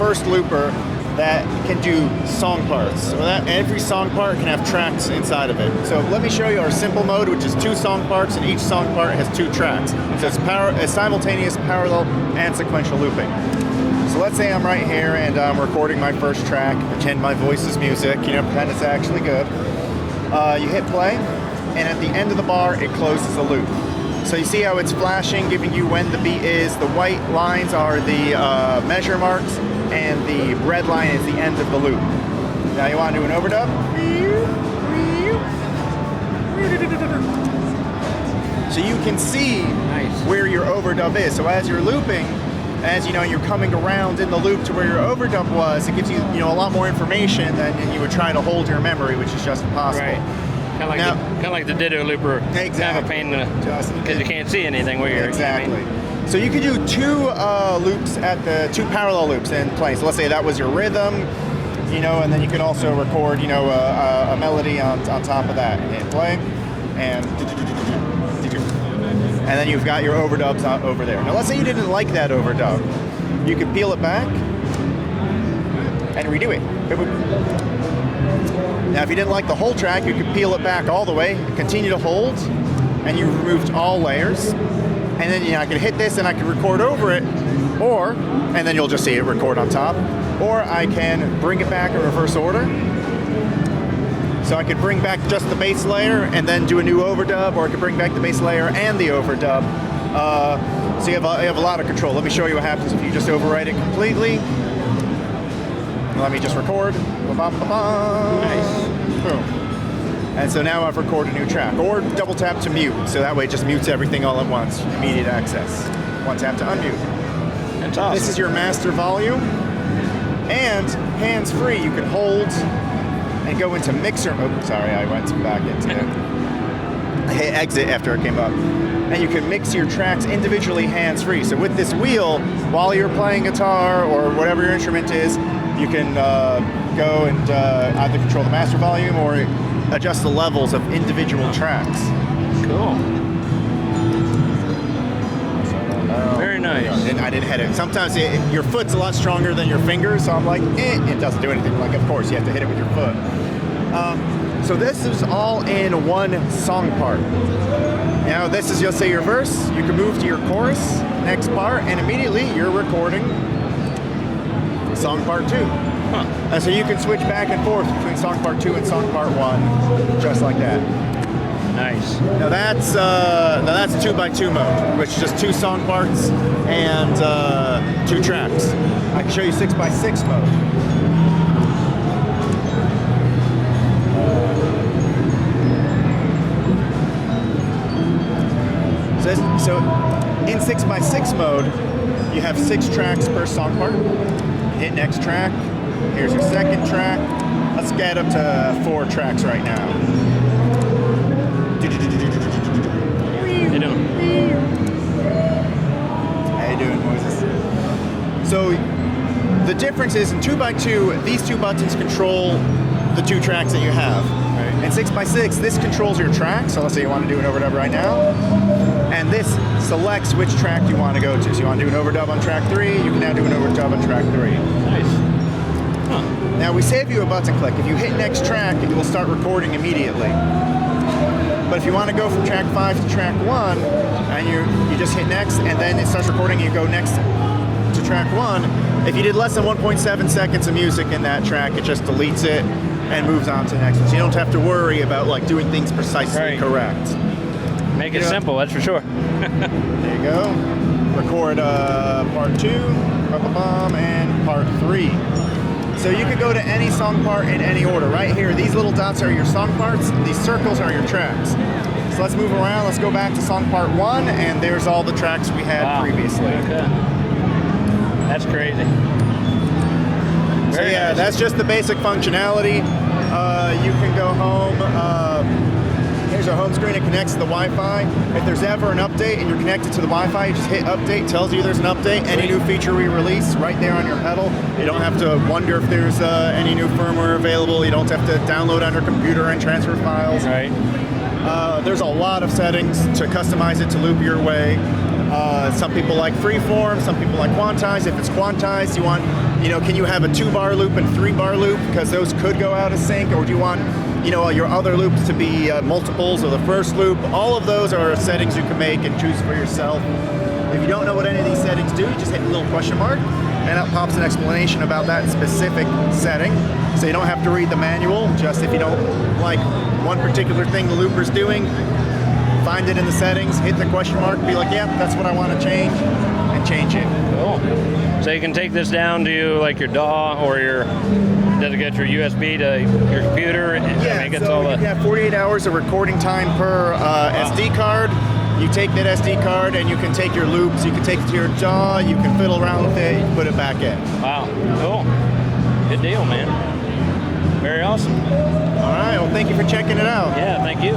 first looper that can do song parts. So that every song part can have tracks inside of it. So let me show you our simple mode, which is 2 song parts, and each song part has 2 tracks. So it's simultaneous, parallel, and sequential looping. So let's say I'm right here and I'm recording my first track. Pretend my voice is music, pretend it's actually good. You hit play, and at the end of the bar, it closes the loop. So you see how it's flashing, giving you when the beat is. The white lines are the measure marks, and the red line is the end of the loop. Now you want to do an overdub? So you can see where your overdub is. So as you're looping, as you're coming around in the loop to where your overdub was, it gives you, a lot more information than you would try to hold your memory, which is just impossible. Right. Kind of like the ditto looper. Exactly. Kind of a pain because you can't see anything where you're. Exactly. So you could do 2 loops at the 2 parallel loops in play. So let's say that was your rhythm, and then you could also record, a melody on top of that and hit play, and then you've got your overdubs over there. Now let's say you didn't like that overdub, you could peel it back and redo it. Now if you didn't like the whole track, you could peel it back all the way, continue to hold, and you've removed all layers. And then I can hit this and I can record over it, and then you'll just see it record on top. Or I can bring it back in reverse order. So I could bring back just the bass layer and then do a new overdub, or I could bring back the bass layer and the overdub. So you have a lot of control. Let me show you what happens if you just overwrite it completely. Let me just record. Nice. Boom. And so now I've recorded a new track. Or double tap to mute, so that way it just mutes everything all at once. Immediate access. 1 tap to unmute. That's awesome. This is your master volume. And hands-free, you can hold and go into mixer. Oh, sorry, I went back into it. I hit exit after it came up. And you can mix your tracks individually hands-free. So with this wheel, while you're playing guitar or whatever your instrument is, you can go and either control the master volume or adjust the levels of individual tracks. Cool. Very nice. I didn't hit it. Sometimes your foot's a lot stronger than your fingers, so I'm like, it doesn't do anything. Like, of course, you have to hit it with your foot. So this is all in 1 song part. Now this is, you'll say your verse, you can move to your chorus, next part, and immediately you're recording song part 2. And so you can switch back and forth between song part 2 and song part 1, just like that. Nice. Now that's 2x2 mode, which is just 2 song parts and 2 tracks. I can show you 6x6 mode. So in 6x6 mode, you have 6 tracks per song part. Hit next track. Here's your second track. Let's get up to 4 tracks right now. How you doing, Moses? So the difference is in 2x2, these 2 buttons control the 2 tracks that you have. Right. In 6x6, this controls your track. So let's say you want to do an overdub right now. And this selects which track you want to go to. So you want to do an overdub on track 3, you can now do an overdub on track 3. Nice. Huh. Now we save you a button click. If you hit next track, it will start recording immediately. But if you want to go from track 5 to track 1, and you just hit next, and then it starts recording, you go next to track 1. If you did less than 1.7 seconds of music in that track, it just deletes it and moves on to the next one. So you don't have to worry about like doing things precisely correct. Make it simple, that's for sure. There you go. Record part 2, and part 3. So you could go to any song part in any order. Right here, these little dots are your song parts, these circles are your tracks. So let's move around, let's go back to song part 1, and there's all the tracks we had previously. Okay. That's crazy. So yeah, that's just the basic functionality. You can go home. Here's our home screen. It connects to the Wi-Fi. If there's ever an update and you're connected to the Wi-Fi, you just hit update, tells you there's an update. Any new feature we release right there on your pedal. You don't have to wonder if there's any new firmware available. You don't have to download on your computer and transfer files. Right. There's a lot of settings to customize it to loop your way. Some people like freeform, some people like quantized. If it's quantized, you want can you have a 2-bar loop and 3-bar loop, because those could go out of sync, or do you want your other loops to be multiples of the first loop? All of those are settings you can make and choose for yourself. If you don't know what any of these settings do, you just hit the little question mark, and it pops an explanation about that specific setting. So you don't have to read the manual. Just if you don't like one particular thing the looper's doing, find it in the settings, hit the question mark, be like, yeah, that's what I want to change, and change it. Cool. So you can take this down to like your DAW or does it get your USB to your computer? And it gets all you can have 48 hours of recording time per SD card. You take that SD card and you can take your loops, you can take it to your DAW, you can fiddle around with it, you can put it back in. Wow, cool. Good deal, man. Very awesome. All right, well, thank you for checking it out. Yeah, thank you.